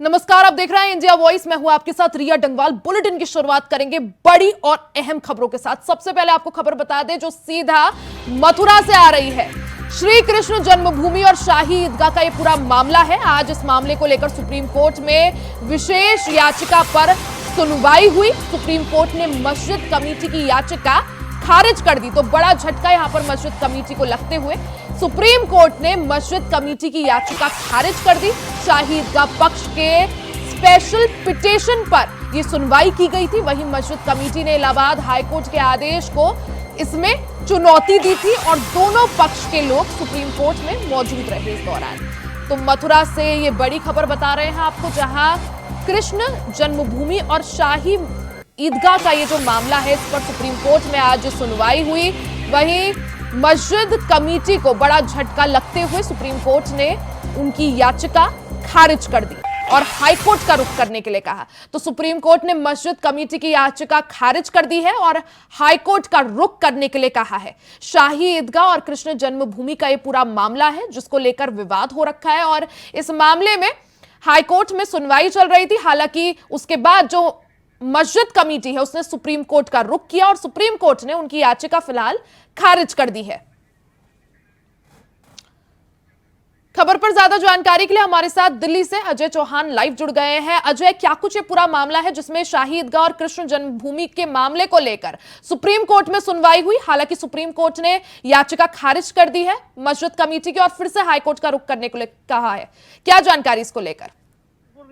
नमस्कार, आप देख रहे हैं इंडिया वॉइस। मैं हूं आपके साथ रिया डंगवाल। बुलेटिन की शुरुआत करेंगे बड़ी और अहम खबरों के साथ। सबसे पहले आपको खबर बता दें जो सीधा मथुरा से आ रही है। श्री कृष्ण जन्मभूमि और शाही ईदगाह का यह पूरा मामला है। आज इस मामले को लेकर सुप्रीम कोर्ट में विशेष याचिका पर सुनवाई हुई। सुप्रीम कोर्ट ने मस्जिद कमेटी की याचिका खारिज कर दी। तो बड़ा झटका यहां पर मस्जिद कमेटी को लगते हुए सुप्रीम कोर्ट ने मस्जिद कमेटी की याचिका खारिज कर दी। शाही ईदगाह पक्ष के स्पेशल पिटीशन पर यह सुनवाई की गई थी। वहीं मस्जिद कमेटी ने इलाहाबाद हाईकोर्ट के आदेश को इसमें चुनौती दी थी और दोनों पक्ष के लोग सुप्रीम कोर्ट में मौजूद रहे इस दौरान। तो मथुरा से ये बड़ी खबर बता रहे हैं आपको, जहां कृष्ण जन्मभूमि और शाही ईदगाह का ये जो मामला है इस पर सुप्रीम कोर्ट में आज सुनवाई हुई। वहीं मस्जिद कमेटी को बड़ा झटका लगते हुए सुप्रीम कोर्ट ने उनकी याचिका खारिज कर दी और हाईकोर्ट का रुख करने के लिए कहा। तो सुप्रीम कोर्ट ने मस्जिद कमेटी की याचिका खारिज कर दी है और हाईकोर्ट का रुख करने के लिए कहा है। शाही ईदगाह और कृष्ण जन्मभूमि का यह पूरा मामला है जिसको लेकर विवाद हो रखा है और इस मामले में हाईकोर्ट में सुनवाई चल रही थी। हालांकि उसके बाद जो मस्जिद कमेटी है उसने सुप्रीम कोर्ट का रुख किया और सुप्रीम कोर्ट ने उनकी याचिका फिलहाल खारिज कर दी है। खबर पर ज्यादा जानकारी के लिए हमारे साथ दिल्ली से अजय चौहान लाइव जुड़ गए हैं। अजय, क्या कुछ ये पूरा मामला है जिसमें शाही ईदगाह और कृष्ण जन्मभूमि के मामले को लेकर सुप्रीम कोर्ट में सुनवाई हुई? हालांकि सुप्रीम कोर्ट ने याचिका खारिज कर दी है मस्जिद कमेटी की और फिर से हाईकोर्ट का रुख करने को कहा है। क्या जानकारी इसको लेकर?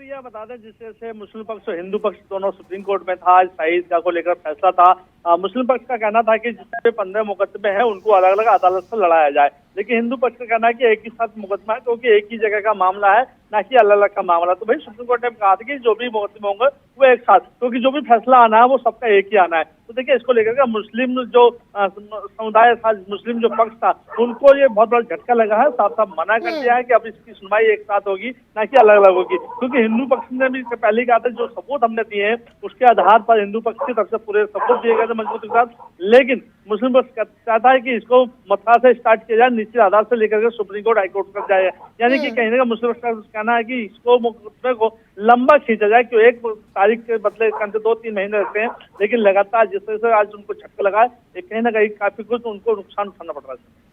यह बता दें जिस तरह से मुस्लिम पक्ष और हिंदू पक्ष दोनों सुप्रीम कोर्ट में था। शाही ईदगाह को लेकर फैसला था। मुस्लिम पक्ष का कहना था कि जितने 15 मुकदमे हैं उनको अलग अलग अदालत से लड़ाया जाए, लेकिन हिंदू पक्ष का कहना है कि एक ही साथ मुकदमा है क्योंकि एक ही जगह का मामला है, ना कि अलग अलग का मामला। तो भाई सुप्रीम कोर्ट ने कहा था कि जो भी मुकदमे होंगे वो एक साथ, क्योंकि जो भी फैसला आना है वो सबका एक ही आना है। तो देखिए इसको लेकर के मुस्लिम जो समुदाय था, मुस्लिम जो पक्ष था, उनको ये बहुत बड़ा झटका लगा है। साफ साफ मना कर दिया है कि अब इसकी सुनवाई एक साथ होगी, ना कि अलग अलग होगी। क्योंकि हिंदू पक्ष ने भी पहले कहा था जो सबूत हमने दिए हैं उसके आधार पर हिंदू पक्ष की तरफ से पूरे सबूत दिए गए थे मजबूती के साथ, लेकिन मुस्लिम पक्ष चाहता है कि इसको मथुरा से स्टार्ट किया जाए, निश्चित आधार से लेकर के सुप्रीम कोर्ट हाईकोर्ट तक जाए। यानी कि कहने का मुस्लिम पक्ष का कहना है कि इसको मुकदमे को लंबा खींचा जाए, क्यों एक तारीख के बदले 2-3 महीने रहते हैं, लेकिन लगातार जिस तरह से आज उनको झटका लगा है कहीं ना कहीं काफी कुछ उनको नुकसान उठाना पड़ रहा है।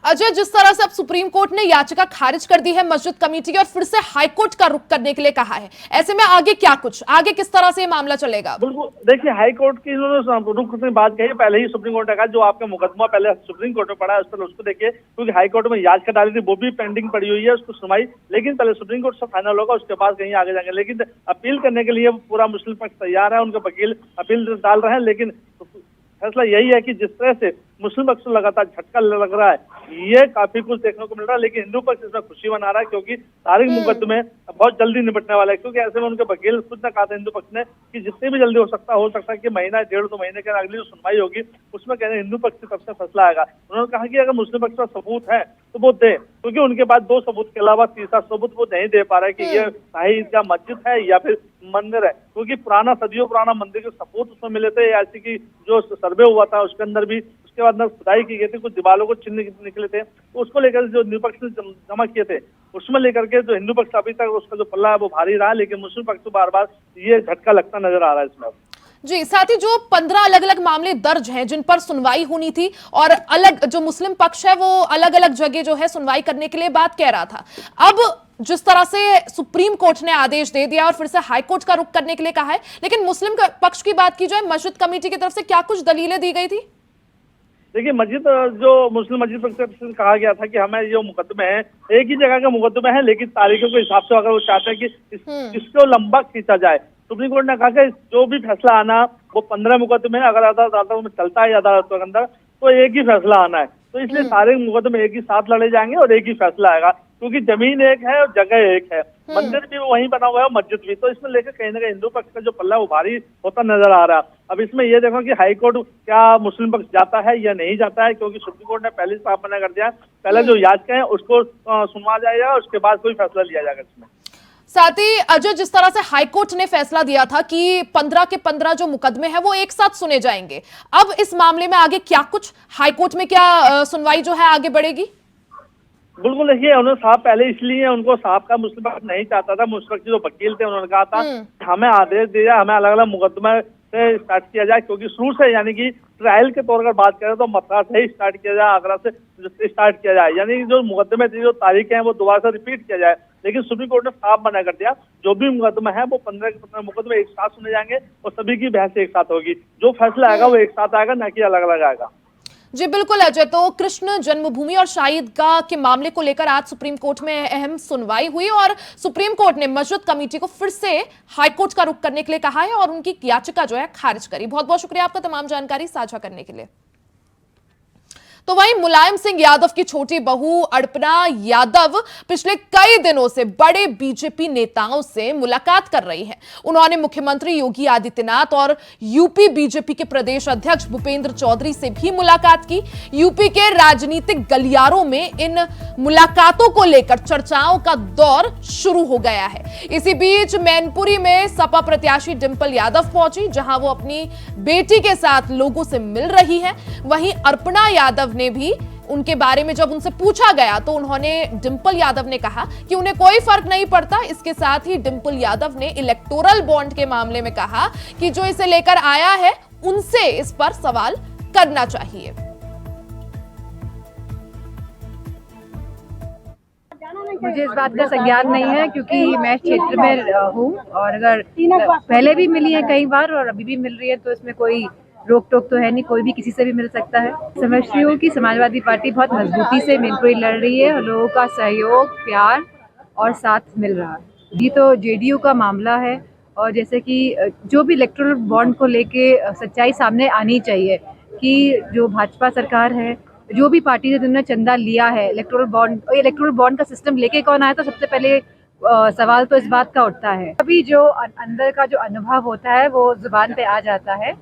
अजय, जिस तरह से अब सुप्रीम कोर्ट ने याचिका खारिज कर दी है मस्जिद कमेटी की और फिर से हाईकोर्ट का रुख करने के लिए कहा है, ऐसे में आगे क्या कुछ, आगे किस तरह से ये मामला चलेगा? बिल्कुल, देखिए हाईकोर्ट की इन्होंने रुख की बात कही, पहले ही सुप्रीम कोर्ट ने कहा जो आपका मुकदमा पहले सुप्रीम कोर्ट में पड़ा है उस पर उसको देखिए, क्योंकि हाईकोर्ट में याचिका डाली थी वो भी पेंडिंग पड़ी हुई है उसको सुनवाई, लेकिन पहले सुप्रीम कोर्ट से फाइनल होगा उसके बाद कहीं आगे जाएंगे। लेकिन अपील करने के लिए पूरा मुस्लिम पक्ष तैयार है, उनके वकील अपील डाल रहे हैं, लेकिन फैसला यही है कि जिस तरह से मुस्लिम पक्ष को लगातार झटका लग रहा है ये काफी कुछ देखने को मिल रहा है, लेकिन हिंदू पक्ष इसमें खुशी मना रहा है क्योंकि तारीख मुकदमे बहुत जल्दी निपटने वाला है। क्योंकि ऐसे में उनके वकील खुद ने कहा था हिंदू पक्ष ने कि जितने भी जल्दी हो सकता है कि महीना 1.5-2 महीने के अगली जो सुनवाई होगी उसमें कहते हिंदू पक्ष की तरफ से फैसला आएगा। उन्होंने कहा कि अगर मुस्लिम पक्ष का सबूत है तो वो दे, क्योंकि उनके पास 2 सबूत के अलावा तीसरा सबूत वो नहीं दे पा रहा है कि ये शाही ईदगाह मस्जिद है या फिर मंदिर है, क्योंकि पुराना सदियों पुराना मंदिर के सबूत उसमें मिले थे। ऐसी की जो सर्वे हुआ था उसके अंदर भी उसके बाद में खुदाई की गई थी, कुछ दीवारों को चिन्ह निकले थे, तो उसको लेकर जो निपक्ष ने जमा किए थे उसमें लेकर के जो हिंदू पक्ष अभी तक उसका जो पल्ला है वो भारी रहा, लेकिन मुस्लिम पक्ष को बार बार ये झटका लगता नजर आ रहा है इसमें। जी, साथ ही जो 15 अलग अलग मामले दर्ज हैं जिन पर सुनवाई होनी थी और अलग जो मुस्लिम पक्ष है वो अलग अलग जगह जो है सुनवाई करने के लिए बात कह रहा था, अब जिस तरह से सुप्रीम कोर्ट ने आदेश दे दिया और फिर से हाईकोर्ट का रुख करने के लिए कहा है, लेकिन मुस्लिम पक्ष की बात की जाए मस्जिद कमेटी की तरफ से क्या कुछ दलीलें दी गई थी? देखिए मस्जिद जो मुस्लिम मस्जिद पक्ष से कहा गया था कि हमें जो मुकदमे हैं एक ही जगह के मुकदमे हैं, लेकिन तारीखों के हिसाब से अगर वो चाहते हैं कि इसको लंबा खींचा जाए, सुप्रीम कोर्ट ने कहा कि जो भी फैसला आना वो 15 मुकदमे अगर अदालत में चलता है अदालतों के अंदर तो एक ही फैसला आना है, तो इसलिए सारे मुकदमे एक ही साथ लड़े जाएंगे और एक ही फैसला आएगा, क्योंकि जमीन एक है और जगह एक है, मंदिर भी वहीं बना हुआ है मस्जिद भी, तो इसमें लेकर कहीं ना कहीं हिंदू पक्ष का जो पल्ला वो भारी होता नजर आ रहा है। अब इसमें ये देखो कि हाईकोर्ट क्या मुस्लिम पक्ष जाता है या नहीं जाता है, क्योंकि सुप्रीम कोर्ट ने पहले ही साफ मना कर दिया, पहले जो याचिका है उसको सुनवा जाएगा उसके बाद कोई फैसला लिया जाएगा इसमें। साथ ही अजय, जिस तरह से हाईकोर्ट ने फैसला दिया था कि 15 के 15 जो मुकदमे हैं वो एक साथ सुने जाएंगे, अब इस मामले में आगे क्या कुछ हाईकोर्ट में क्या सुनवाई जो है आगे बढ़ेगी? बिल्कुल, देखिए उन्होंने साहब पहले इसलिए उनको साहब का मुस्लिम पक्ष नहीं चाहता था। मुश्ताक जो वकील थे उन्होंने कहा था हमें आदेश दिया, हमें अलग अलग मुकदमे से स्टार्ट किया जाए, क्योंकि शुरू से यानी कि ट्रायल के तौर पर बात करें तो मथुरा से ही स्टार्ट किया जाए, आगरा से स्टार्ट किया जाए, यानी जो मुकदमे थी, जो तारीखें हैं वो दोबारा से रिपीट किया जाए। लेकिन सुप्रीम कोर्ट ने साफ मना कर दिया, जो भी मुकदमा है वो 15 के 15 मुकदमे एक साथ सुने जाएंगे और सभी की बहस एक साथ होगी। जो फैसला आएगा वो एक साथ आएगा, न कि अलग अलग आएगा। जी बिल्कुल अजय, तो कृष्ण जन्मभूमि और शाही ईदगाह के मामले को लेकर आज सुप्रीम कोर्ट में अहम सुनवाई हुई और सुप्रीम कोर्ट ने मस्जिद कमेटी को फिर से हाईकोर्ट का रुख करने के लिए कहा है और उनकी याचिका जो है खारिज करी। बहुत बहुत शुक्रिया आपका तमाम जानकारी साझा करने के लिए। तो वहीं मुलायम सिंह यादव की छोटी बहू अर्पणा यादव पिछले कई दिनों से बड़े बीजेपी नेताओं से मुलाकात कर रही हैं। उन्होंने मुख्यमंत्री योगी आदित्यनाथ और यूपी बीजेपी के प्रदेश अध्यक्ष भूपेंद्र चौधरी से भी मुलाकात की। यूपी के राजनीतिक गलियारों में इन मुलाकातों को लेकर चर्चाओं का दौर शुरू हो गया है। इसी बीच मैनपुरी में सपा प्रत्याशी डिंपल यादव पहुंची, जहां वो अपनी बेटी के साथ लोगों से मिल रही हैं। वहीं अर्पणा यादव ने भी उनके बारे में जब उनसे पूछा गया तो उन्होंने डिंपल यादव ने कहा कि उन्हें कोई फर्क नहीं पड़ता। इसके साथ ही डिंपल यादव ने इलेक्टोरल बॉन्ड के मामले में कहा कि जो इसे लेकर आया है उनसे इस पर सवाल करना चाहिए। मुझे इस बात का संज्ञान नहीं है क्योंकि मैं क्षेत्र में हूँ और अगर पहले भी मिली है कई बार और अभी भी मिल रही है तो इसमें कोई रोक टोक तो है नहीं, कोई भी किसी से भी मिल सकता है। समझती हूँ कि समाजवादी पार्टी बहुत मजबूती से मैनपुरी लड़ रही है और लोगों का सहयोग, प्यार और साथ मिल रहा है। ये तो जेडीयू का मामला है और जैसे कि जो भी इलेक्टोरल बॉन्ड को लेके सच्चाई सामने आनी चाहिए कि जो भाजपा सरकार है, जो भी पार्टी ने जिन्होंने चंदा लिया है इलेक्टोरल बॉन्ड का सिस्टम लेके कौन आया, तो सबसे पहले सवाल तो इस बात का उठता है। अभी जो अंदर का जो अनुभव होता है वो जुबान पे आ जाता है,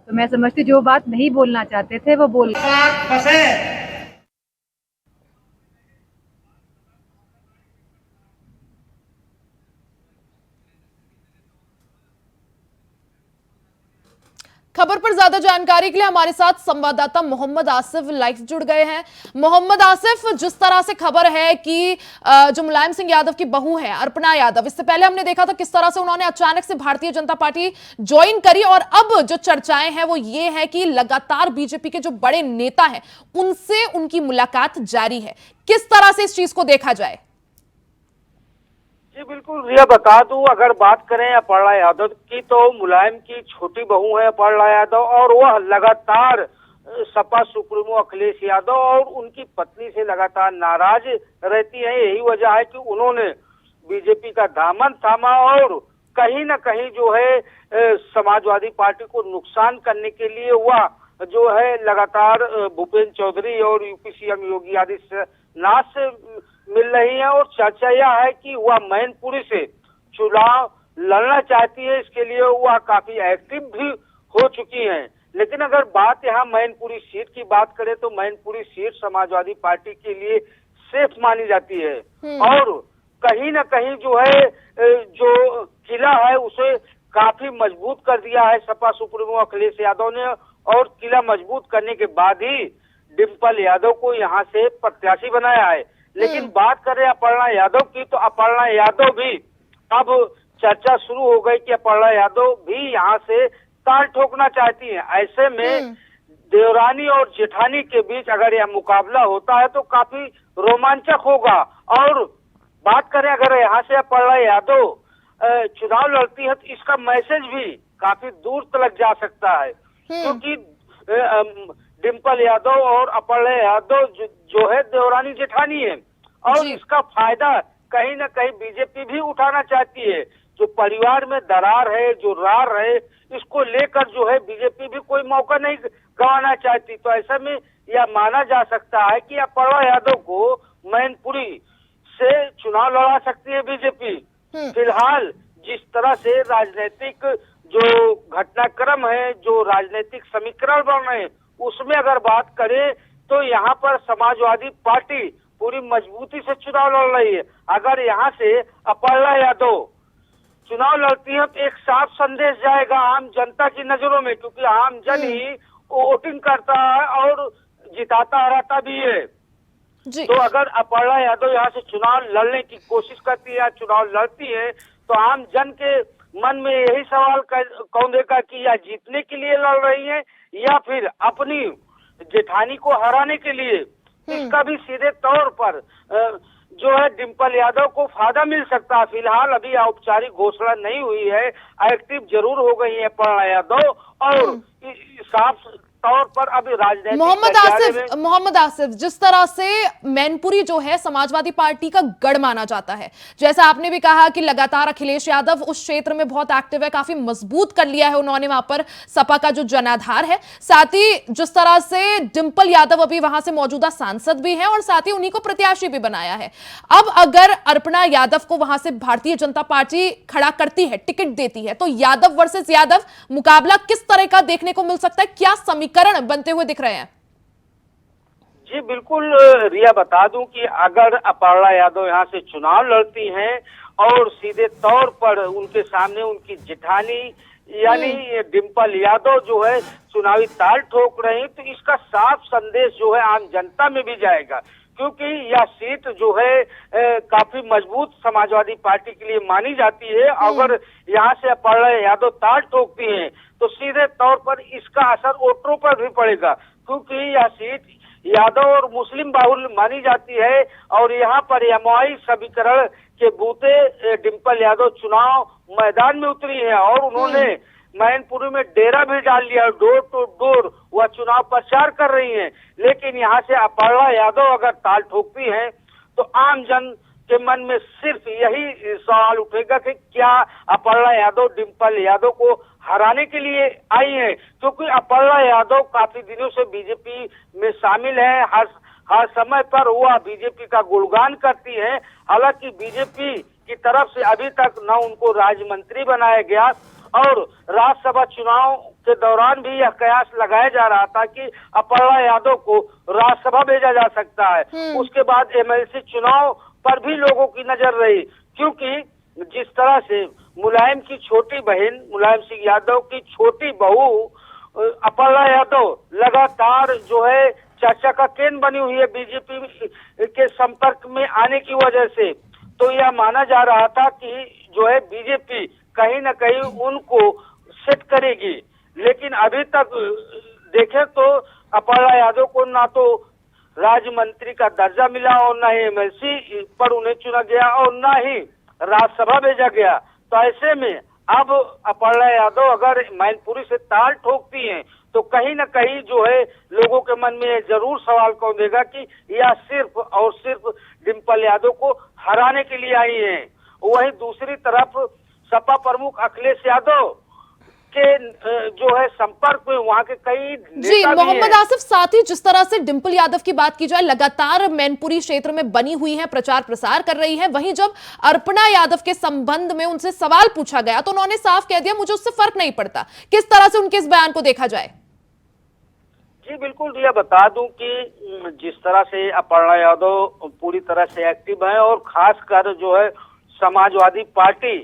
तो मैं समझती जो बात नहीं बोलना चाहते थे वो बोल खबर पर ज्यादा जानकारी के लिए हमारे साथ संवाददाता मोहम्मद आसिफ लाइव जुड़ गए हैं। मोहम्मद आसिफ, जिस तरह से खबर है कि जो मुलायम सिंह यादव की बहू है अर्पणा यादव, इससे पहले हमने देखा था किस तरह से उन्होंने अचानक से भारतीय जनता पार्टी ज्वाइन करी और अब जो चर्चाएं हैं वो ये है कि लगातार बीजेपी के जो बड़े नेता हैं उनसे उनकी मुलाकात जारी है। किस तरह से इस चीज को देखा जाए? जी बिल्कुल रिया, बता दूं, अगर बात करें अर्पणा यादव की तो मुलायम की छोटी बहू है अर्पणा यादव और वह लगातार सपा सुप्रीमो अखिलेश यादव और उनकी पत्नी से लगातार नाराज रहती है। यही वजह है कि उन्होंने बीजेपी का दामन थामा और कहीं न कहीं जो है समाजवादी पार्टी को नुकसान करने के लिए वह जो है लगातार भूपेंद्र चौधरी और यूपी सीएम योगी आदित्यनाथ से मिल रही है और चर्चा यह है कि वह मैनपुरी से चुनाव लड़ना चाहती है। इसके लिए वह काफी एक्टिव भी हो चुकी हैं। लेकिन अगर बात यहाँ मैनपुरी सीट की बात करें तो मैनपुरी सीट समाजवादी पार्टी के लिए सेफ मानी जाती है और कहीं न कहीं जो है जो किला है उसे काफी मजबूत कर दिया है सपा सुप्रीमो अखिलेश यादव ने और किला मजबूत करने के बाद ही डिंपल यादव को यहाँ से प्रत्याशी बनाया है। लेकिन बात करें अर्पणा यादव की तो अर्पणा यादव भी अब चर्चा शुरू हो गई कि अर्पणा यादव भी यहाँ से ताल ठोकना चाहती हैं। ऐसे में देवरानी और जेठानी के बीच अगर यह मुकाबला होता है तो काफी रोमांचक होगा। और बात करें अगर यहाँ से अर्पणा यादव चुनाव लड़ती है तो इसका मैसेज भी काफी दूर तक जा सकता है, क्योंकि डिंपल यादव और अर्पणा यादव जो है देवरानी जेठानी है और इसका फायदा कहीं न कहीं बीजेपी भी उठाना चाहती है। जो परिवार में दरार है, जो रार है, इसको लेकर जो है बीजेपी भी कोई मौका नहीं गंवाना चाहती। तो ऐसे में यह माना जा सकता है कि अर्पणा यादव को मैनपुरी से चुनाव लड़ा सकती है बीजेपी। फिलहाल जिस तरह से राजनीतिक जो घटनाक्रम है, जो राजनीतिक समीकरण बन रहे हैं, उसमें अगर बात करें तो यहाँ पर समाजवादी पार्टी पूरी मजबूती से चुनाव लड़ रही है। अगर यहाँ से अर्पणा यादव चुनाव लड़ती है तो एक साफ संदेश जाएगा आम जनता की नजरों में, क्योंकि आम जन ही वोटिंग करता है और जिताता हराता भी है। जी। तो अगर अपर्णा यादव यहाँ से चुनाव लड़ने की कोशिश करती है या चुनाव लड़ती है तो आम जन के मन में यही सवाल कौंधेगा कि या जीतने के लिए लड़ रही है या फिर अपनी जेठानी को हराने के लिए। इसका भी सीधे तौर पर जो है डिम्पल यादव को फायदा मिल सकता है। फिलहाल अभी औपचारिक घोषणा नहीं हुई है, एक्टिव जरूर हो गई है अपर्णा यादव और साफ तौर पर अभी राजनीतिक मोहम्मद आसिफ, जिस तरह से मैनपुरी जो है समाजवादी पार्टी का गढ़ माना जाता है, जैसा आपने भी कहा कि लगातार अखिलेश यादव उस क्षेत्र में बहुत एक्टिव है, काफी मजबूत कर लिया है उन्होंने वहां पर सपा का जो जनाधार है। साथ ही जिस तरह से डिम्पल यादव अभी वहां से मौजूदा सांसद भी हैं और साथ ही उन्हीं को प्रत्याशी भी बनाया है। अब अगर अर्पणा यादव को वहां से भारतीय जनता पार्टी खड़ा करती है, टिकट देती है, तो यादव वर्सेस यादव मुकाबला किस तरह का देखने को मिल सकता है? क्या समीकरण बनते हुए दिख रहे हैं? जी बिल्कुल रिया, बता दूं कि अगर अपर्णा यादव यहाँ से चुनाव लड़ती हैं और सीधे तौर पर उनके सामने उनकी जेठानी यानी डिम्पल यादव जो है चुनावी ताल ठोक रहे हैं, तो इसका साफ संदेश जो है आम जनता में भी जाएगा, क्योंकि यह सीट जो है काफी मजबूत समाजवादी पार्टी के लिए मानी जाती है। अगर यहाँ से अपर्णा यादव ताल ठोकती हैं तो सीधे तौर पर इसका असर वोटरों पर भी पड़ेगा, क्योंकि यह सीट यादव और मुस्लिम बाहुल्य मानी जाती है और यहाँ पर एमआई समीकरण के बूते डिम्पल यादव चुनाव मैदान में उतरी है और उन्होंने मैनपुरी में डेरा भी डाल लिया, डोर टू डोर वह चुनाव प्रचार कर रही हैं। लेकिन यहाँ से अपर्णा यादव अगर ताल ठोकती हैं तो आम जन के मन में सिर्फ यही सवाल उठेगा कि क्या अपर्णा यादव डिम्पल यादव को हराने के लिए आई है, क्योंकि अपर्णा यादव काफी दिनों से बीजेपी में शामिल है, हर समय पर वह बीजेपी का गुणगान करती है। हालांकि बीजेपी की तरफ से अभी तक न उनको राज्य मंत्री बनाया गया और राज्यसभा चुनाव के दौरान भी यह कयास लगाया जा रहा था कि अपर्णा यादव को राज्यसभा भेजा जा सकता है। उसके बाद एमएलसी चुनाव पर भी लोगों की नजर रही, क्योंकि जिस तरह से मुलायम की छोटी बहन मुलायम सिंह यादव की छोटी बहू अपर्णा यादव लगातार जो है चर्चा का केंद्र बनी हुई है बीजेपी के संपर्क में आने की वजह से। तो यह माना जा रहा था कि जो है बीजेपी कहीं न कहीं उनको सेट करेगी, लेकिन अभी तक देखें तो अपर्णा यादव को ना तो राज्य मंत्री का दर्जा मिला और ना ही एमएलसी पर उन्हें चुना गया और ना ही राज्यसभा भेजा गया। तो ऐसे में अब अपर्णा यादव अगर मैनपुरी से ताल ठोकती हैं तो कहीं न कहीं जो है लोगों के मन में जरूर सवाल कौंधेगा कि यह सिर्फ और सिर्फ डिम्पल यादव को हराने के लिए आई हैं। वहीं दूसरी तरफ सपा प्रमुख अखिलेश यादव के जो है संपर्क में वहां के कई जी मोहम्मद आसिफ, साथ ही जिस तरह से डिम्पल यादव की बात की जाए, लगातार मैनपुरी क्षेत्र में बनी हुई है, प्रचार प्रसार कर रही है। वहीं जब अर्पणा यादव के संबंध में उनसे सवाल पूछा गया तो उन्होंने साफ कह दिया मुझे उससे फर्क नहीं पड़ता। किस तरह से उनके इस बयान को देखा जाए? जी बिल्कुल रिया, बता दूं कि जिस तरह से अपर्णा यादव पूरी तरह से एक्टिव है और खासकर जो है समाजवादी पार्टी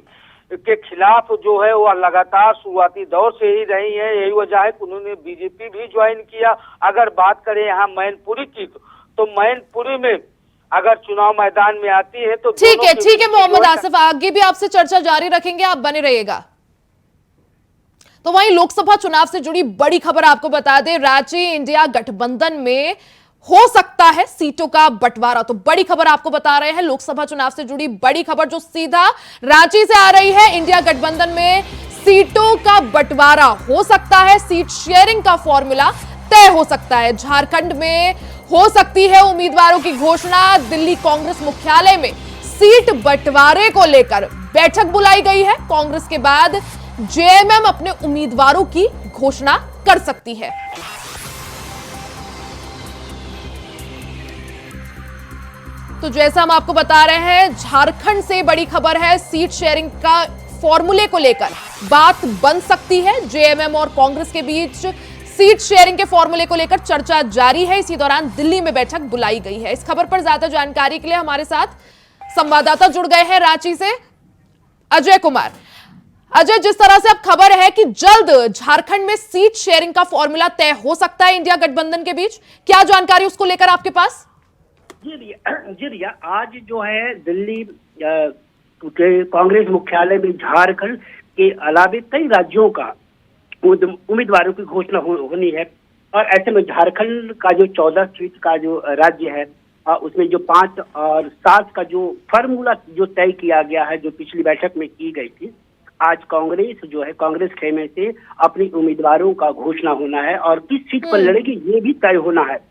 के खिलाफ जो है वह लगातार शुरुआती दौर से ही रही है। यही वजह है कि उन्होंने बीजेपी भी ज्वाइन किया। अगर बात करें यहाँ मैनपुरी की तो मैनपुरी में अगर चुनाव मैदान में आती है तो ठीक है मोहम्मद आसिफ, आगे भी आपसे चर्चा जारी रखेंगे, आप बने रहिएगा। तो वहीं लोकसभा चुनाव से जुड़ी बड़ी खबर आपको बता दें, रांची इंडिया गठबंधन में हो सकता है सीटों का बंटवारा। तो बड़ी खबर आपको बता रहे हैं, लोकसभा चुनाव से जुड़ी बड़ी खबर जो सीधा रांची से आ रही है। इंडिया गठबंधन में सीटों का बंटवारा हो सकता है, सीट शेयरिंग का फॉर्मूला तय हो सकता है। झारखंड में हो सकती है उम्मीदवारों की घोषणा। दिल्ली कांग्रेस मुख्यालय में सीट बंटवारे को लेकर बैठक बुलाई गई है। कांग्रेस के बाद जेएमएम अपने उम्मीदवारों की घोषणा कर सकती है। तो जैसा हम आपको बता रहे हैं, झारखंड से बड़ी खबर है, सीट शेयरिंग का फॉर्मूले को लेकर बात बन सकती है। जेएमएम और कांग्रेस के बीच सीट शेयरिंग के फॉर्मूले को लेकर चर्चा जारी है। इसी दौरान दिल्ली में बैठक बुलाई गई है। इस खबर पर ज्यादा जानकारी के लिए हमारे साथ संवाददाता जुड़ गए हैं रांची से, अजय कुमार। अजय, जिस तरह से अब खबर है कि जल्द झारखंड में सीट शेयरिंग का फॉर्मूला तय हो सकता है इंडिया गठबंधन के बीच, क्या जानकारी उसको लेकर आपके पास? जी रिया, आज जो है दिल्ली के कांग्रेस मुख्यालय में झारखंड के अलावे कई राज्यों का उम्मीदवारों की घोषणा होनी है। और ऐसे में झारखंड का जो 14 सीट का जो राज्य है, उसमें जो 5 और 7 का जो फार्मूला जो तय किया गया है, जो पिछली बैठक में की गई थी, आज कांग्रेस जो है, कांग्रेस खेमे से अपनी उम्मीदवारों का घोषणा होना है और किस सीट पर लड़ेगी ये भी तय होना है।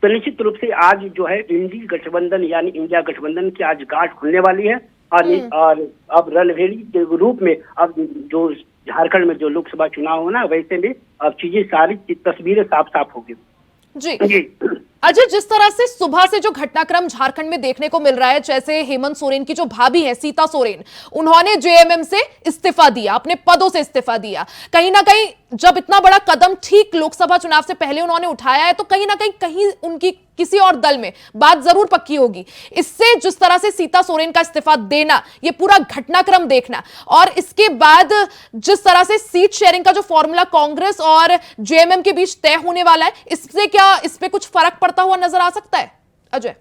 तो निश्चित रूप से आज जो है इंडी गठबंधन यानी इंडिया गठबंधन की आज गांठ खुलने वाली है और अब रणभेड़ी के रूप में अब जो झारखंड में जो लोकसभा चुनाव होना, वैसे में अब चीजें सारी तस्वीरें साफ साफ होगी। जी अजय, जिस तरह से सुबह से जो घटनाक्रम झारखंड में देखने को मिल रहा है, जैसे हेमंत सोरेन की जो भाभी है सीता सोरेन, उन्होंने जेएमएम से इस्तीफा दिया, अपने पदों से इस्तीफा दिया। कहीं ना कहीं जब इतना बड़ा कदम ठीक लोकसभा चुनाव से पहले उन्होंने उठाया है, तो कहीं ना कहीं उनकी किसी और दल में बात जरूर पक्की होगी। इससे जिस तरह से सीता सोरेन का इस्तीफा देना, ये पूरा घटनाक्रम देखना, और इसके बाद जिस तरह से सीट शेयरिंग का जो फॉर्मूला कांग्रेस और जेएमएम के बीच तय होने वाला है, इससे क्या इस पे कुछ फर्क पड़ता हुआ नजर आ सकता है अजय?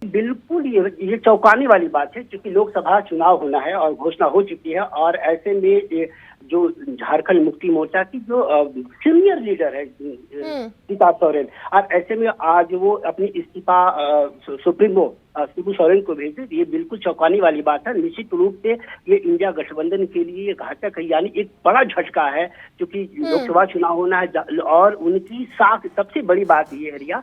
बिल्कुल, ये चौंकाने वाली बात है, क्योंकि लोकसभा चुनाव होना है और घोषणा हो चुकी है। और ऐसे में जो झारखंड मुक्ति मोर्चा की जो सीनियर लीडर है सीता सोरेन, और ऐसे में आज वो अपनी इस्तीफा सुप्रीमो शिबू सोरेन को भेजे, ये बिल्कुल चौंकाने वाली बात है। निश्चित रूप से ये इंडिया गठबंधन के लिए घातक है, यानी एक बड़ा झटका है, क्योंकि लोकसभा चुनाव होना है। और उनकी सबसे बड़ी बात ये है रिया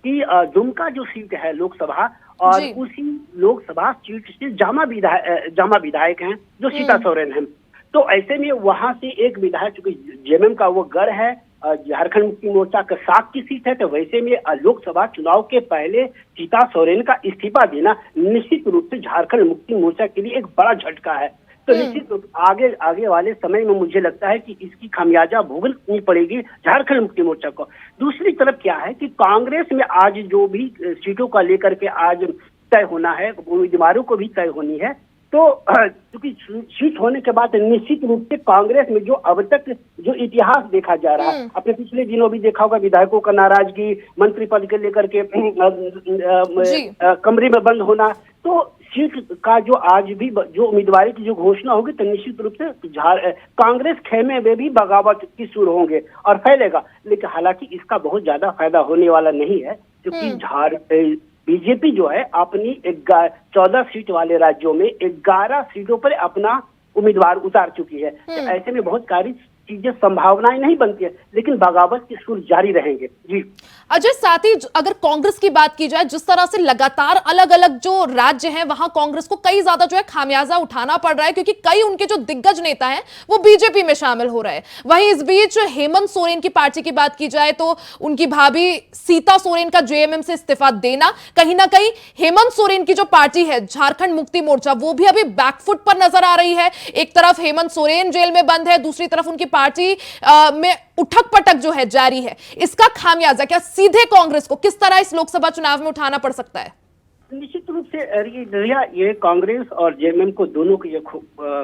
कि दुमका जो सीट है लोकसभा, और उसी लोकसभा सीट से जामा विधायक हैं जो सीता सोरेन हैं। तो ऐसे में वहां से एक विधायक, चूंकि जेएमएम का वो गढ़ है, झारखंड मुक्ति मोर्चा का 7 की सीट है, तो वैसे में लोकसभा चुनाव के पहले सीता सोरेन का इस्तीफा देना निश्चित रूप से झारखंड मुक्ति मोर्चा के लिए एक बड़ा झटका है। तो निश्चित रूप आगे वाले समय में मुझे लगता है कि इसकी खामियाजा भुगतनी पड़ेगी झारखंड मुक्ति मोर्चा को। दूसरी तरफ क्या है कि कांग्रेस में आज जो भी सीटों का लेकर के आज तय होना है, उम्मीदवारों को भी तय होनी है। तो क्योंकि सीट होने के बाद निश्चित रूप से कांग्रेस में जो अब तक जो इतिहास देखा जा रहा है, अपने पिछले दिनों भी देखा होगा, विधायकों का नाराजगी, मंत्री पद के लेकर के कमरे में बंद होना, तो सीट का जो आज भी जो उम्मीदवारी की जो घोषणा होगी, तो निश्चित रूप से कांग्रेस खेमे में भी बगावत की सुर होंगे और फैलेगा। लेकिन हालांकि इसका बहुत ज्यादा फायदा होने वाला नहीं है, क्योंकि बीजेपी जो है अपनी 14 सीट वाले राज्यों में 11 सीटों पर अपना उम्मीदवार उतार चुकी है। तो ऐसे में बहुत सारी चीजें संभावनाएं नहीं बनती है, लेकिन बगावत के सुर जारी रहेंगे। जी अजय, साथ ही अगर कांग्रेस की बात की जाए, जिस तरह से लगातार अलग अलग जो राज्य हैं वहां कांग्रेस को कई ज्यादा जो है खामियाजा उठाना पड़ रहा है, क्योंकि कई उनके जो दिग्गज नेता हैं वो बीजेपी में शामिल हो रहे हैं। वहीं इस बीच हेमंत सोरेन की पार्टी की बात की जाए तो उनकी भाभी सीता सोरेन का जेएमएम से इस्तीफा देना, कहीं ना कहीं हेमंत सोरेन की जो पार्टी है झारखंड मुक्ति मोर्चा, वो भी अभी बैकफुट पर नजर आ रही है। एक तरफ हेमंत सोरेन जेल में बंद है, दूसरी तरफ उनकी पार्टी में उठक पटक जो है जारी है। इसका खामियाजा क्या सीधे कांग्रेस को किस तरह इस लोकसभा चुनाव में उठाना पड़ सकता है? निश्चित रूप से ये कांग्रेस और जेएमएम को दोनों को ये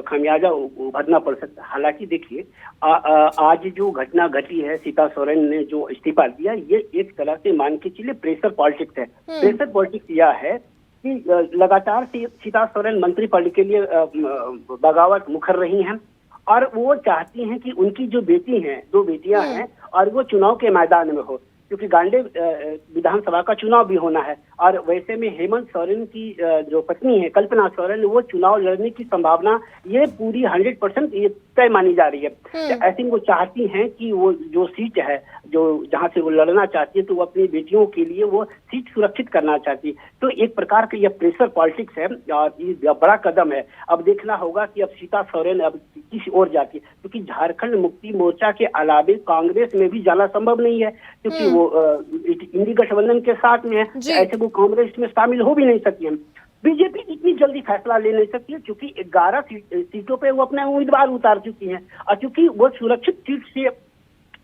खामियाजा उभरना पड़ सकता है। हालांकि देखिए, आज जो घटना घटी है, सीता सोरेन ने जो इस्तीफा दिया, ये एक तरह से मान के चलिए प्रेशर पॉलिटिक्स है। प्रेशर पॉलिटिक्स यह है कि लगातार सीता सोरेन मंत्री पद के लिए बगावत मुखर रही हैं, और वो चाहती हैं कि उनकी जो बेटी हैं, 2 बेटियां हैं, और वो चुनाव के मैदान में हो, क्योंकि गांडे विधानसभा का चुनाव भी होना है। और वैसे में हेमंत सोरेन की जो पत्नी है कल्पना सोरेन, वो चुनाव लड़ने की संभावना ये पूरी 100% ये तय मानी जा रही है। तो ऐसे में वो चाहती हैं कि वो जो सीट है, जो जहां से वो लड़ना चाहती है, तो वो अपनी बेटियों के लिए वो सीट सुरक्षित करना चाहती है। तो एक प्रकार का यह प्रेशर पॉलिटिक्स है और ये बड़ा कदम है। अब देखना होगा कि अब सीता सोरेन अब किस ओर जाती है, क्योंकि झारखंड मुक्ति मोर्चा के अलावे कांग्रेस में भी जाना संभव नहीं है, क्योंकि वो इंडी गठबंधन के साथ में है। ऐसे वो कांग्रेस में शामिल हो भी नहीं सकती है। बीजेपी इतनी जल्दी फैसला ले नहीं सकती है, क्योंकि 11 सीटों पे वो अपने उम्मीदवार उतार चुकी हैं, और क्योंकि वो सुरक्षित सीट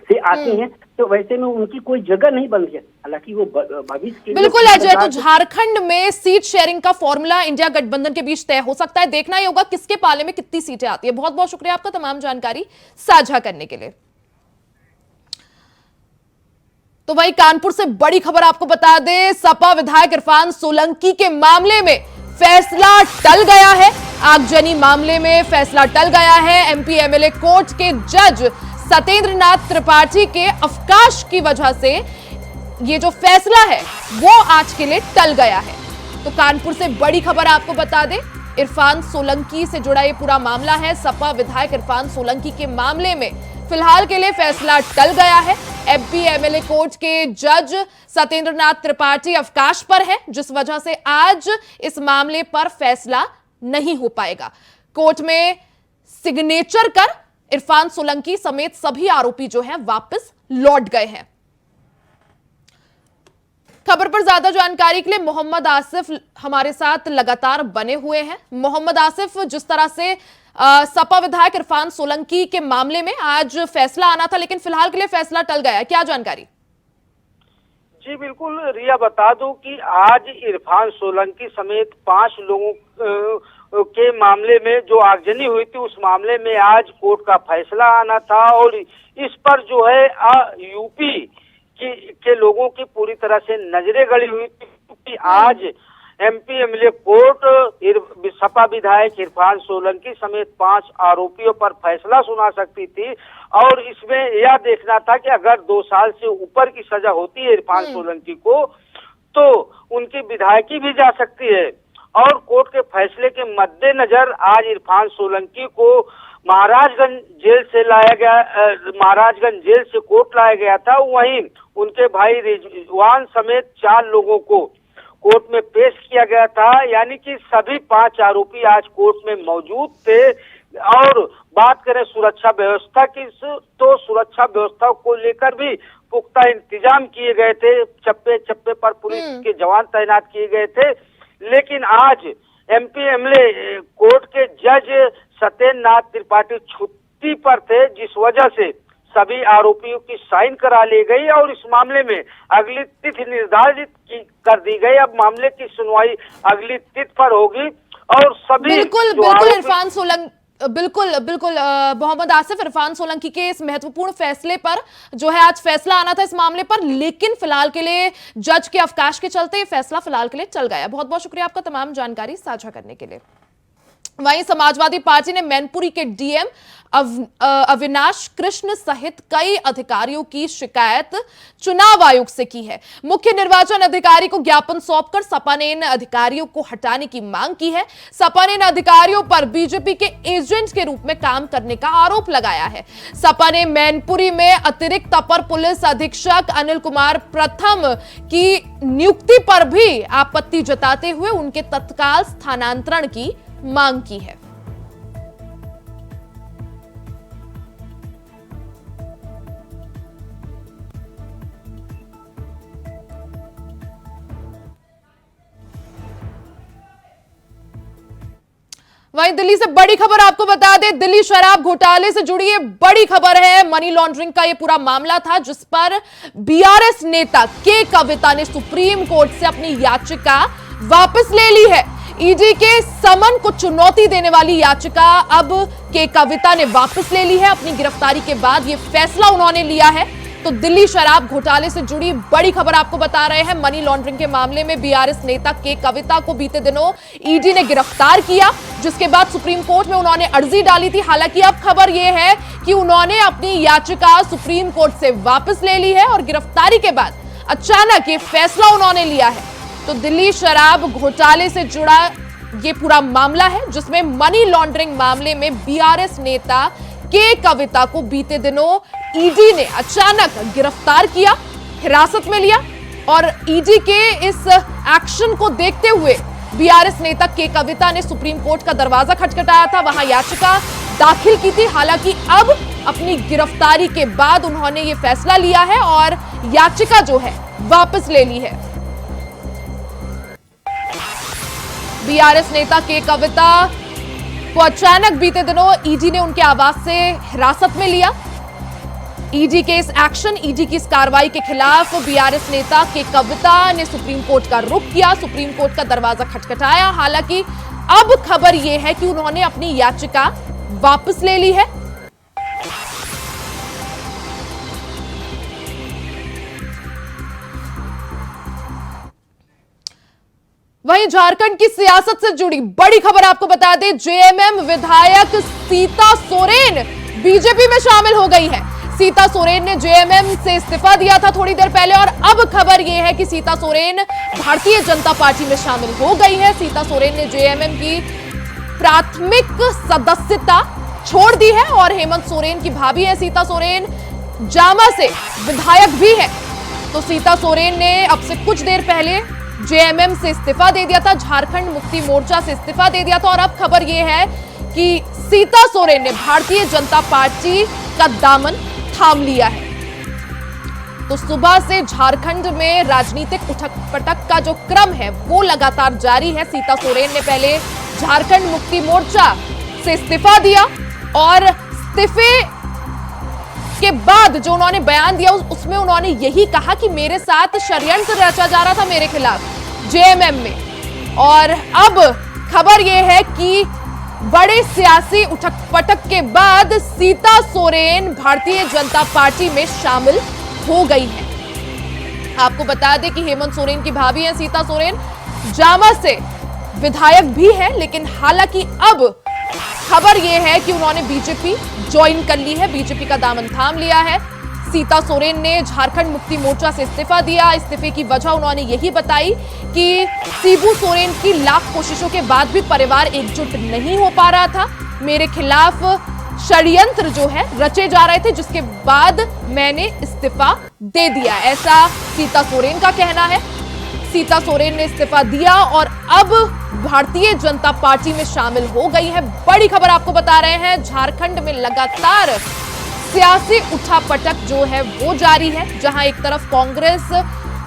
से आती हैं, तो वैसे में उनकी कोई जगह नहीं बन रही है। हालांकि वो भविष्य के बिल्कुल अजय, तो झारखंड में सीट शेयरिंग का फॉर्मूला इंडिया गठबंधन के बीच तय हो सकता है। देखना ही होगा किसके पाले में कितनी सीटें आती है। बहुत बहुत शुक्रिया आपका तमाम जानकारी साझा करने के लिए। तो वहीं कानपुर से बड़ी खबर आपको बता दें, सपा विधायक इरफान सोलंकी के मामले में फैसला टल गया है। आगजनी मामले में फैसला टल गया है। एमपी एमएलए कोर्ट के जज सत्येंद्र नाथ त्रिपाठी के अवकाश की वजह से ये जो फैसला है वो आज के लिए टल गया है। तो कानपुर से बड़ी खबर आपको बता दें, इरफान सोलंकी से जुड़ा ये पूरा मामला है। सपा विधायक इरफान सोलंकी के मामले में फिलहाल के लिए फैसला टल गया है। एमपी एमएलए कोर्ट के जज सत्येंद्र नाथ त्रिपाठी अवकाश पर है, जिस वजह से आज इस मामले पर फैसला नहीं हो पाएगा। कोर्ट में सिग्नेचर कर इरफान सोलंकी समेत सभी आरोपी जो हैं वापस लौट गए हैं। खबर पर ज्यादा जानकारी के लिए मोहम्मद आसिफ हमारे साथ लगातार बने हुए हैं। मोहम्मद आसिफ, जिस तरह से सपा विधायक इरफान सोलंकी के मामले में आज फैसला आना था, लेकिन फिलहाल के लिए फैसला टल गया है, क्या जानकारी? जी बिल्कुल रिया, बता दूं कि आज इरफान सोलंकी समेत 5 लोगों के मामले में जो आगजनी हुई थी, उस मामले में आज कोर्ट का फैसला आना था और इस पर जो है यूपी के लोगों की पूरी तरह से नजरें गड़ी हुई थी, क्योंकि आज एमपी एमएलए कोर्ट सपा विधायक इरफान सोलंकी समेत 5 आरोपियों पर फैसला सुना सकती थी और इसमें यह देखना था कि अगर 2 साल से ऊपर की सजा होती है इरफान सोलंकी को तो उनकी विधायकी भी जा सकती है। और कोर्ट के फैसले के मद्देनजर आज इरफान सोलंकी को महाराजगंज जेल से लाया गया, महाराजगंज जेल से कोर्ट लाया गया था। वहीं उनके भाई रिजवान समेत 4 लोगों को कोर्ट में पेश किया गया था, यानी कि सभी 5 आरोपी आज कोर्ट में मौजूद थे। और बात करें सुरक्षा व्यवस्था की, तो सुरक्षा व्यवस्था को लेकर भी पुख्ता इंतजाम किए गए थे। चप्पे चप्पे पर पुलिस के जवान तैनात किए गए थे। लेकिन आज एमपी एमएलए कोर्ट के जज सत्येंद्र नाथ त्रिपाठी छुट्टी पर थे, जिस वजह से सभी आरोपियों की साइन करा ली गई और इस मामले में अगली तिथि निर्धारित कर दी गई। अब मामले की सुनवाई अगली तिथि पर होगी और सभी इरफान सोलंकी बिल्कुल मोहम्मद आसिफ, इरफान सोलंकी के इस महत्वपूर्ण फैसले पर जो है आज फैसला आना था इस मामले पर, लेकिन फिलहाल के लिए जज के अवकाश के चलते ये फैसला फिलहाल के लिए चल गया। बहुत बहुत शुक्रिया आपका तमाम जानकारी साझा करने के लिए। वहीं समाजवादी पार्टी ने मैनपुरी के डीएम अविनाश कृष्ण सहित कई अधिकारियों की शिकायत चुनाव आयोग से की है। मुख्य निर्वाचन अधिकारी को ज्ञापन सौंपकर सपा ने इन अधिकारियों को हटाने की मांग की है। सपा ने इन अधिकारियों पर बीजेपी के एजेंट के रूप में काम करने का आरोप लगाया है। सपा ने मैनपुरी में अतिरिक्त अपर पुलिस अधीक्षक अनिल कुमार प्रथम की नियुक्ति पर भी आपत्ति जताते हुए उनके तत्काल स्थानांतरण की मांग की है। वहीं दिल्ली से बड़ी खबर आपको बता दें, दिल्ली शराब घोटाले से जुड़ी ये बड़ी खबर है। मनी लॉन्ड्रिंग का ये पूरा मामला था जिस पर बीआरएस नेता के कविता ने सुप्रीम कोर्ट से अपनी याचिका वापस ले ली है। ईडी के समन को चुनौती देने वाली याचिका अब के कविता ने वापस ले ली है। अपनी गिरफ्तारी के बाद ये फैसला उन्होंने लिया है। तो दिल्ली शराब घोटाले से जुड़ी बड़ी खबर आपको बता रहे हैं। मनी लॉन्ड्रिंग के मामले में बीआरएस नेता के कविता को बीते दिनों ईडी ने गिरफ्तार किया, जिसके बाद सुप्रीम कोर्ट में उन्होंने अर्जी डाली थी। हालांकि अब खबर यह है कि उन्होंने अपनी याचिका सुप्रीम कोर्ट से वापस ले ली है और गिरफ्तारी के बाद अचानक ये फैसला उन्होंने लिया है। तो दिल्ली शराब घोटाले से जुड़ा ये पूरा मामला है, जिसमें मनी लॉन्ड्रिंग मामले में बीआरएस नेता के कविता को बीते दिनों ईडी ने अचानक गिरफ्तार किया, हिरासत में लिया और ईडी के इस एक्शन को देखते हुए बीआरएस नेता के कविता ने सुप्रीम कोर्ट का दरवाजा खटखटाया था, वहां याचिका दाखिल की थी। हालांकि अब अपनी गिरफ्तारी के बाद उन्होंने ये फैसला लिया है और याचिका जो है वापस ले ली है। बीआरएस नेता के कविता को अचानक बीते दिनों ईडी ने उनके आवास से हिरासत में लिया। ईडी के इस एक्शन, ईडी की इस कार्रवाई के खिलाफ बीआरएस नेता के कविता ने सुप्रीम कोर्ट का रुख किया, सुप्रीम कोर्ट का दरवाजा खटखटाया। हालांकि अब खबर यह है कि उन्होंने अपनी याचिका वापस ले ली है। वहीं झारखंड की सियासत से जुड़ी बड़ी खबर आपको बता दें, जेएमएम विधायक सीता सोरेन बीजेपी में शामिल हो गई है। सीता सोरेन ने जेएमएम से इस्तीफा दिया था थोड़ी देर पहले और अब खबर यह है कि सीता सोरेन भारतीय जनता पार्टी में शामिल हो गई है। सीता सोरेन ने जेएमएम की प्राथमिक सदस्यता छोड़ दी है और हेमंत सोरेन की भाभी है सीता सोरेन, जामा से विधायक भी है। तो सीता सोरेन ने अब से कुछ देर पहले जेएमएम से इस्तीफा दे दिया था, झारखंड मुक्ति मोर्चा से इस्तीफा दे दिया था और अब खबर यह है कि सीता सोरेन ने भारतीय जनता पार्टी का दामन थाम लिया है। तो सुबह से झारखंड में राजनीतिक उठक पटक का जो क्रम है वो लगातार जारी है। सीता सोरेन ने पहले झारखंड मुक्ति मोर्चा से इस्तीफा दिया और इस्तीफे के बाद जो उन्होंने बयान दिया उसमें उन्होंने यही कहा कि मेरे साथ षड्यंत्र रचा जा रहा था मेरे खिलाफ जेएमएम में। और अब खबर यह है कि बड़े सियासी उठक पटक के बाद सीता सोरेन भारतीय जनता पार्टी में शामिल हो गई है। आपको बता दें कि हेमंत सोरेन की भाभी है सीता सोरेन, जामा से विधायक भी है, लेकिन हालांकि अब खबर यह है कि उन्होंने बीजेपी ज्वाइन कर ली है, बीजेपी का दामन थाम लिया है। सीता सोरेन ने झारखंड मुक्ति मोर्चा से इस्तीफा दिया। इस्तीफे की वजह उन्होंने यही बताई कि शिबू सोरेन की लाख कोशिशों के बाद भी परिवार एकजुट नहीं हो पा रहा था, मेरे खिलाफ षड्यंत्र जो है रचे जा रहे थे, जिसके बाद मैंने इस्तीफा दे दिया, ऐसा सीता सोरेन का कहना है। सीता सोरेन ने इस्तीफा दिया और अब भारतीय जनता पार्टी में शामिल हो गई है। बड़ी खबर आपको बता रहे हैं, झारखंड में लगातार सियासी उठापटक जो है वो जारी है, जहां एक तरफ कांग्रेस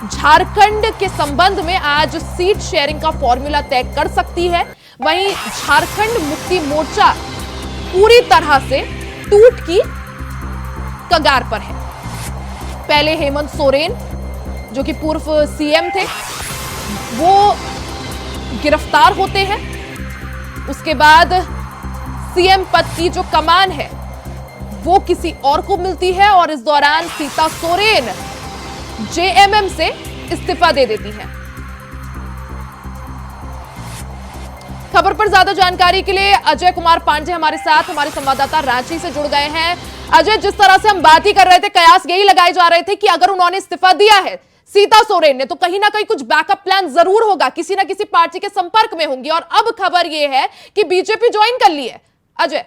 झारखंड के संबंध में आज सीट शेयरिंग का फॉर्मूला तय कर सकती है, वहीं झारखंड मुक्ति मोर्चा पूरी तरह से टूट की कगार पर है। पहले हेमंत सोरेन जो कि पूर्व सीएम थे वो गिरफ्तार होते हैं, उसके बाद सीएम पद की जो कमान है वो किसी और को मिलती है और इस दौरान सीता सोरेन जेएमएम से इस्तीफा दे देती है। खबर पर ज्यादा जानकारी के लिए अजय कुमार पांडे हमारे साथ, हमारे संवाददाता रांची से जुड़ गए हैं। अजय, जिस तरह से हम बात ही कर रहे थे, कयास यही लगाए जा रहे थे कि अगर उन्होंने इस्तीफा दिया है सीता सोरेन ने तो कहीं ना कहीं कुछ बैकअप प्लान जरूर होगा, किसी ना किसी पार्टी के संपर्क में होंगी और अब खबर यह है कि बीजेपी ज्वाइन कर ली है। अजय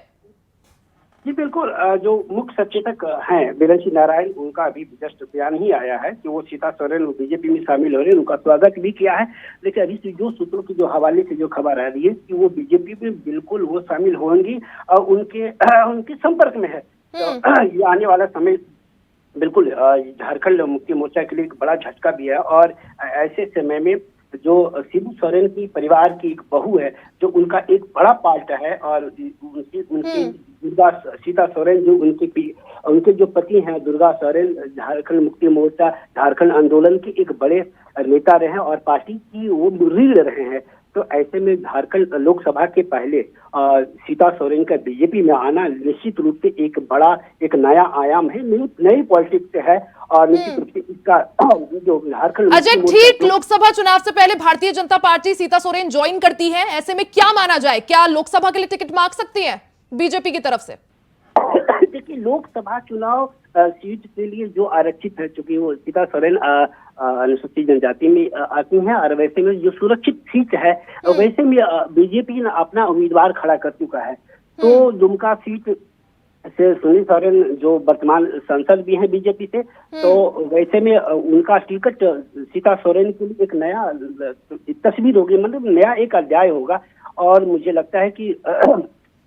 जी बिल्कुल, जो मुख्य सचेतक हैं बीरेंद्र नारायण, उनका अभी जस्ट बयान ही आया है कि वो सीता सोरेन बीजेपी में शामिल हो रहे हैं, उनका स्वागत भी किया है। लेकिन अभी से जो सूत्रों की जो हवाले से जो खबर आ रही है कि वो बीजेपी में बिल्कुल वो शामिल होंगी और उनके संपर्क में है। तो ये आने वाला समय बिल्कुल झारखंड मुक्ति मोर्चा के लिए एक बड़ा झटका भी है और ऐसे समय में जो शिबू सोरेन की परिवार की एक बहू है, जो उनका एक बड़ा पार्ट है और उनकी दुर्गा सीता सोरेन जो उनके जो पति हैं दुर्गा सोरेन, झारखंड मुक्ति मोर्चा झारखंड आंदोलन के एक बड़े नेता रहे हैं और पार्टी की वो रीढ़ रहे हैं। तो ऐसे में झारखंड लोकसभा के पहले सीता सोरेन का बीजेपी में आना निश्चित रूप से एक नया आयाम है, नई पॉलिटिक्स है और निश्चित रूप से इसका जो झारखंड अजय ठीक लोकसभा चुनाव से पहले भारतीय जनता पार्टी सीता सोरेन ज्वाइन करती है, ऐसे में क्या माना जाए, क्या लोकसभा के लिए टिकट मांग सकती है बीजेपी की तरफ से? देखिए, लोकसभा चुनाव सीट के लिए जो आरक्षित है, चूंकि वो सीता सोरेन अनुसूचित जनजाति में आती हैं और वैसे में जो सुरक्षित सीट है वैसे में बीजेपी ने अपना उम्मीदवार खड़ा कर चुका है। तो दुमका सीट से सुनील सोरेन जो वर्तमान सांसद भी हैं बीजेपी से, तो वैसे में उनका टिकट सीता सोरेन के लिए एक नया तस्वीर होगी, मतलब नया एक अध्याय होगा। और मुझे लगता है कि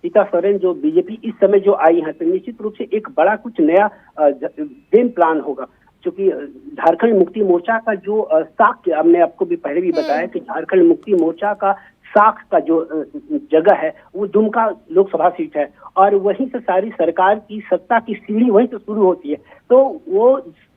सीता सोरेन जो बीजेपी इस समय जो आई है तो निश्चित रूप से एक बड़ा कुछ नया गेम प्लान होगा, क्योंकि झारखंड मुक्ति मोर्चा का जो साख, हमने आपको भी पहले भी बताया कि झारखंड मुक्ति मोर्चा का साख का जो जगह है वो दुमका लोकसभा सीट है और वहीं से सारी सरकार की सत्ता की सीढ़ी वहीं से शुरू होती है। तो वो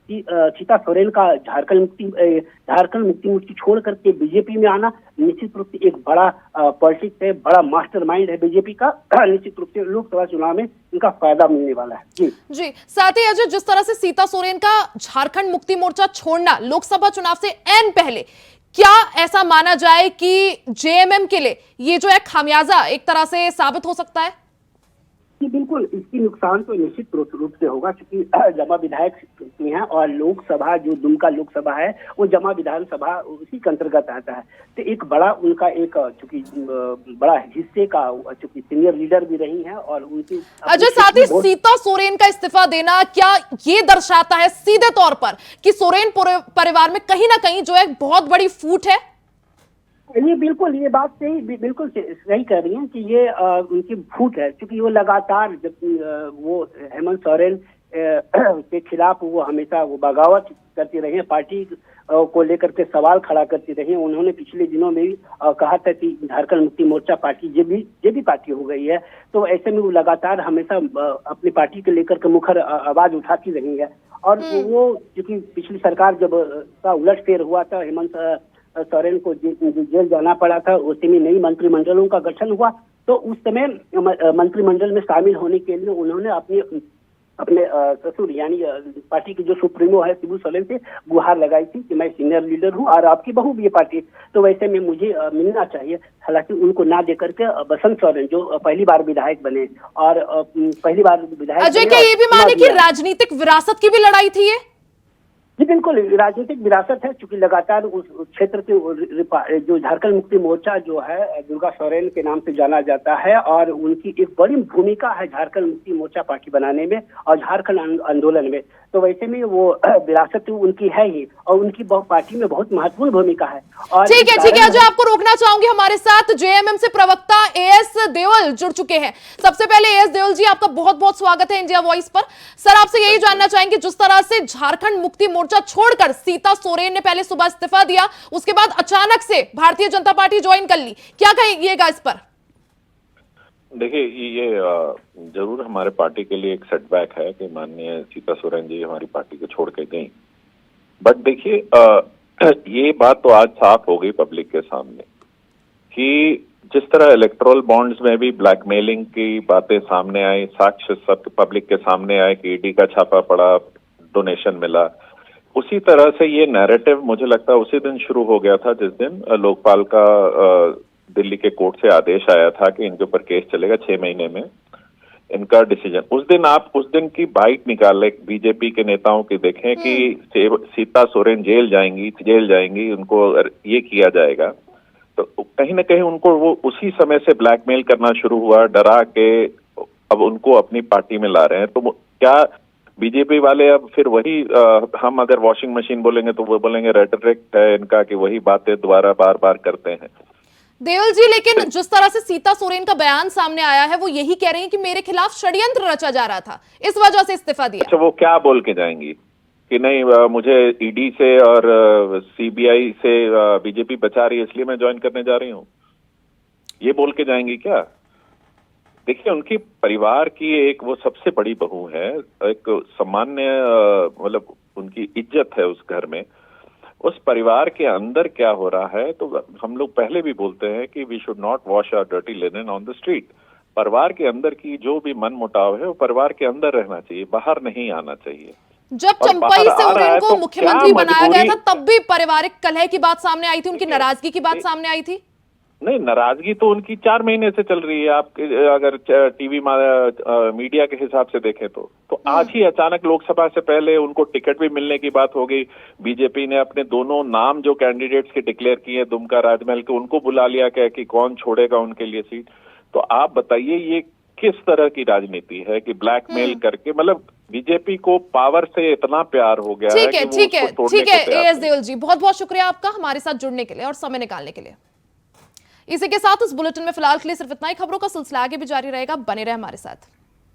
सीता सोरेन का झारखंड मुक्ति मोर्चा छोड़ करके बीजेपी में आना निश्चित रूप से एक बड़ा पॉलिटिक्स है, बड़ा मास्टरमाइंड है बीजेपी का। निश्चित रूप से लोकसभा चुनाव में इनका फायदा मिलने वाला है। जी साथ ही अजय, जिस तरह से सीता सोरेन का झारखंड मुक्ति मोर्चा छोड़ना लोकसभा चुनाव से ऐन पहले, क्या ऐसा माना जाए कि जेएमएम के लिए ये जो है खामियाजा एक तरह से साबित हो सकता है? जी बिल्कुल, इसकी नुकसान तो निश्चित रूप से होगा, क्योंकि जमा विधायक हैं और लोकसभा जो दुमका लोकसभा है वो जमा विधानसभा उसी के अंतर्गत आता है। तो एक बड़ा उनका एक चूंकि बड़ा हिस्से का चूंकि सीनियर लीडर भी रही हैं और उनकी अजय, साथ ही सीता सोरेन का इस्तीफा देना क्या ये दर्शाता है सीधे तौर पर कि सोरेन परिवार में कहीं ना कहीं जो है बहुत बड़ी फूट है? ये बिल्कुल, ये बात बिल्कुल सही कह रही हैं कि ये उनकी फूट है, क्योंकि वो लगातार जब वो हेमंत सोरेन के खिलाफ वो हमेशा वो बगावत करती रही है, पार्टी को लेकर के सवाल खड़ा करती रही है। उन्होंने पिछले दिनों में भी कहा था कि झारखंड मुक्ति मोर्चा पार्टी जे भी पार्टी हो गई है, तो ऐसे में वो लगातार हमेशा अपनी पार्टी को लेकर के मुखर आवाज उठाती रही है। और वो क्योंकि पिछली सरकार जब का उलटफेर हुआ था, हेमंत सोरेन को जेल जाना पड़ा था, उसी में नई मंत्रिमंडलों का गठन हुआ, तो उस समय मंत्रिमंडल में शामिल होने के लिए उन्होंने अपने ससुर यानी पार्टी के जो सुप्रीमो है शिबू सोरेन से गुहार लगाई थी कि मैं सीनियर लीडर हूं और आपकी बहू भी है पार्टी, तो वैसे में मुझे मिलना चाहिए। हालांकि उनको ना देकर के बसंत सोरेन जो पहली बार विधायक बने और पहली बार विधायक अजय, क्या ये भी माने कि राजनीतिक विरासत की भी लड़ाई थी ये? जी बिल्कुल, राजनीतिक विरासत है, क्योंकि लगातार उस क्षेत्र के जो झारखंड मुक्ति मोर्चा जो है दुर्गा सोरेन के नाम से जाना जाता है और उनकी एक बड़ी भूमिका है झारखंड मुक्ति मोर्चा पार्टी बनाने में और झारखंड आंदोलन में। तो वैसे में वो विरासत उनकी है ही और उनकी पार्टी में बहुत महत्वपूर्ण भूमिका है। और ठीक है, जो आपको रोकना चाहूंगी, हमारे साथ जेएमएम से प्रवक्ता एएस देओल जुड़ चुके हैं। सबसे पहले एएस देओल जी, आपका बहुत बहुत स्वागत है इंडिया वॉइस पर। सर, आपसे यही जानना चाहेंगे, जिस तरह से झारखंड मुक्ति मोर्चा छोड़कर सीता सोरेन ने पहले सुबह इस्तीफा दिया, उसके बाद अचानक से भारतीय जनता पार्टी ज्वाइन कर ली, क्या कहिएगा इस पर? देखिए, ये जरूर हमारे पार्टी के लिए एक सेटबैक है कि माननीय सीता सोरेन जी हमारी पार्टी को छोड़ के गई। बट देखिए, ये बात तो आज साफ हो गई पब्लिक के सामने कि जिस तरह इलेक्टोरल बॉन्ड्स में भी ब्लैकमेलिंग की बातें सामने आई, साक्ष्य सब पब्लिक के सामने आए कि ईडी का छापा पड़ा, डोनेशन मिला, उसी तरह से ये नैरेटिव मुझे लगता है उसी दिन शुरू हो गया था जिस दिन लोकपाल का दिल्ली के कोर्ट से आदेश आया था कि इनके ऊपर केस चलेगा 6 महीने में इनका डिसीजन। उस दिन आप उस दिन की बाइट निकाले बीजेपी के नेताओं की, देखें कि सीता सोरेन जेल जाएंगी, उनको ये किया जाएगा, तो कहीं ना कहीं उनको वो उसी समय से ब्लैकमेल करना शुरू हुआ, डरा के अब उनको अपनी पार्टी में ला रहे हैं। तो क्या बीजेपी वाले अब फिर वही हम अगर वॉशिंग मशीन बोलेंगे तो वो बोलेंगे रेटरिक है इनका कि वही बातें दोबारा बार बार करते हैं। देओल जी, लेकिन जिस तरह से सीता सोरेन का बयान सामने आया है, वो यही कह रही हैं कि मेरे खिलाफ षड्यंत्र रचा जा रहा था, इस वजह से इस्तीफा दिया। अच्छा, वो क्या बोल के जाएंगी कि नहीं मुझे ईडी से और सीबीआई से बीजेपी बचा रही है इसलिए मैं ज्वाइन करने जा रही हूँ, ये बोल के जाएंगी क्या? देखिए, उनकी परिवार की एक वो सबसे बड़ी बहू है, एक सामान्य मतलब उनकी इज्जत है उस घर में। उस परिवार के अंदर क्या हो रहा है, तो हम लोग पहले भी बोलते हैं कि we should not wash our dirty linen on the street. परिवार के अंदर की जो भी मन मुटाव है वो परिवार के अंदर रहना चाहिए, बाहर नहीं आना चाहिए। जब चंपई सोरेन को मुख्यमंत्री बनाया गया था तब भी पारिवारिक कलह की बात सामने आई थी, उनकी नाराजगी की बात सामने आई थी। नहीं, नाराजगी तो उनकी 4 महीने से चल रही है। आप अगर टीवी मीडिया के हिसाब से देखें तो आज ही अचानक लोकसभा से पहले उनको टिकट भी मिलने की बात हो गई। बीजेपी ने अपने दोनों नाम जो कैंडिडेट्स के डिक्लेयर किए दुमका राजमहल के, उनको बुला लिया कि कौन छोड़ेगा उनके लिए सीट। तो आप बताइए ये किस तरह की राजनीति है कि ब्लैकमेल करके, मतलब बीजेपी को पावर से इतना प्यार हो गया है कि ठीक है एएस देओल जी, बहुत बहुत शुक्रिया आपका हमारे साथ जुड़ने के लिए और समय निकालने के लिए। इसी के साथ इस बुलेटिन में फिलहाल के लिए सिर्फ इतना ही। खबरों का सिलसिला आगे भी जारी रहेगा, बने रहे हमारे साथ।